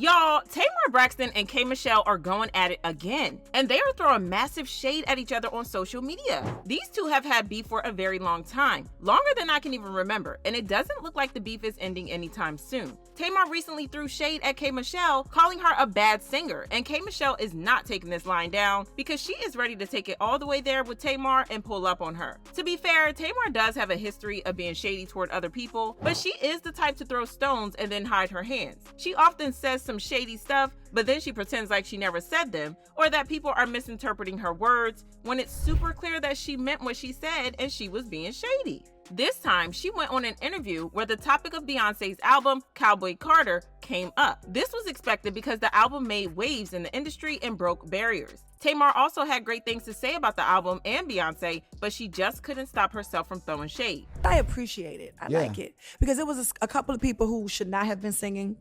Y'all, Tamar Braxton and K. Michelle are going at it again, and they are throwing massive shade at each other on social media. These two have had beef for a very long time, longer than I can even remember, and it doesn't look like the beef is ending anytime soon. Tamar recently threw shade at K. Michelle, calling her a bad singer, and K. Michelle is not taking this line down because she is ready to take it all the way there with Tamar and pull up on her. To be fair, Tamar does have a history of being shady toward other people, but she is the type to throw stones and then hide her hands. She often says some shady stuff, but then she pretends like she never said them, or that people are misinterpreting her words when it's super clear that she meant what she said and she was being shady. This time, she went on an interview where the topic of Beyonce's album, Cowboy Carter, came up. This was expected because the album made waves in the industry and broke barriers. Tamar also had great things to say about the album and Beyonce, but she just couldn't stop herself from throwing shade. I appreciate it. I like it. Because it was a couple of people who should not have been singing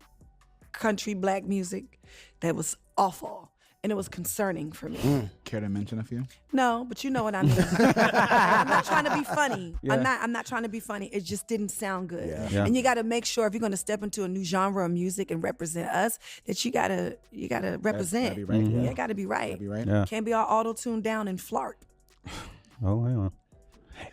country black music that was awful. And it was concerning for me. Care to mention a few? No, but you know what I mean. I'm not trying to be funny. I'm not trying to be funny. It just didn't sound good. And you got to make sure if you're going to step into a new genre of music and represent us, that you gotta represent. Gotta be right. Yeah, gotta be right. Gotta be right. Yeah. Can't be all auto-tuned down and flart. Oh, hang on.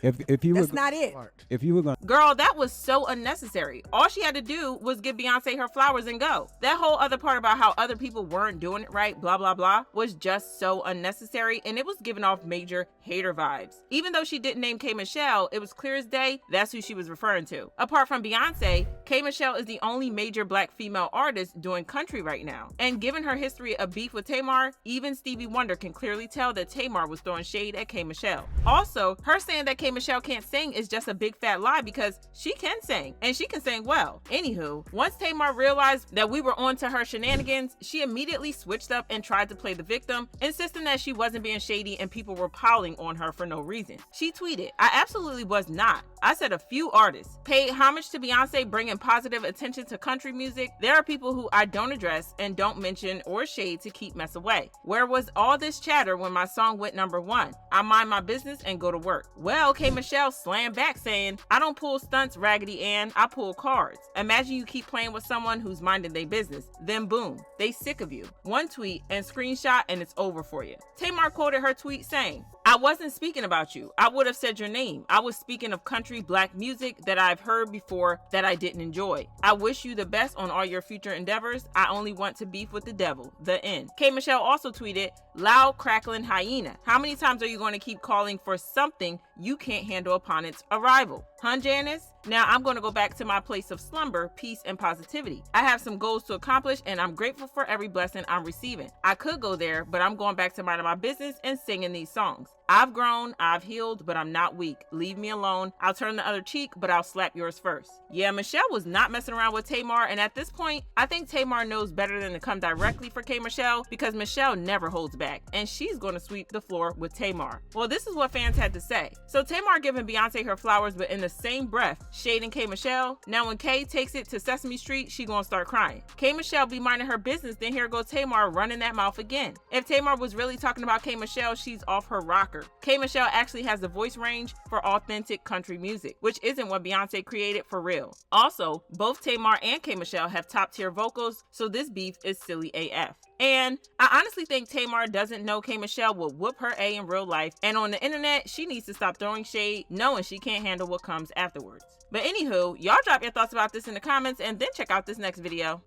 If you That's were, not it. if you were going, Girl, that was so unnecessary. All she had to do was give Beyonce her flowers and go. That whole other part about how other people weren't doing it right, blah, blah, blah, was just so unnecessary, and it was giving off major hater vibes. Even though she didn't name K. Michelle, it was clear as day that's who she was referring to. Apart from Beyonce, K. Michelle is the only major black female artist doing country right now. And given her history of beef with Tamar, even Stevie Wonder can clearly tell that Tamar was throwing shade at K. Michelle. Also, her saying that K. Michelle can't sing is just a big fat lie because she can sing, and she can sing well. Anywho, once Tamar realized that we were on to her shenanigans, she immediately switched up and tried to play the victim, insisting that she wasn't being shady and people were piling on her for no reason. She tweeted, "I absolutely was not. I said a few artists paid homage to Beyonce, bringing positive attention to country music. There are people who I don't address and don't mention or shade to keep mess away. Where was all this chatter when my song went #1? I mind my business and go to work." Well, K. Michelle slammed back saying, "I don't pull stunts, Raggedy Ann. I pull cards. Imagine you keep playing with someone who's minding their business. Then boom, they sick of you. One tweet and screenshot and it's over for you." Tamar quoted her tweet saying, "I wasn't speaking about you. I would have said your name. I was speaking of country black music that I've heard before that I didn't enjoy. I wish you the best on all your future endeavors. I only want to beef with the devil. The end." K. Michelle also tweeted, "Loud crackling hyena. How many times are you going to keep calling for something you can't handle upon its arrival? Huh, Janice? Now I'm going to go back to my place of slumber, peace, and positivity. I have some goals to accomplish, and I'm grateful for every blessing I'm receiving. I could go there, but I'm going back to minding my business and singing these songs. I've grown, I've healed, but I'm not weak. Leave me alone. I'll turn the other cheek, but I'll slap yours first." Yeah, Michelle was not messing around with Tamar, and at this point, I think Tamar knows better than to come directly for K. Michelle because Michelle never holds back, and she's going to sweep the floor with Tamar. Well, this is what fans had to say. So Tamar giving Beyonce her flowers, but in the same breath, shading K. Michelle. Now when K takes it to Sesame Street, she gonna start crying. K. Michelle be minding her business, then here goes Tamar running that mouth again. If Tamar was really talking about K. Michelle, she's off her rocker. K. Michelle actually has the voice range for authentic country music, which isn't what Beyonce created for real. Also, both Tamar and K. Michelle have top tier vocals, so this beef is silly AF. And I honestly think Tamar doesn't know K. Michelle will whoop her A in real life, and on the internet, she needs to stop throwing shade, knowing she can't handle what comes afterwards. But anywho, y'all drop your thoughts about this in the comments and then check out this next video.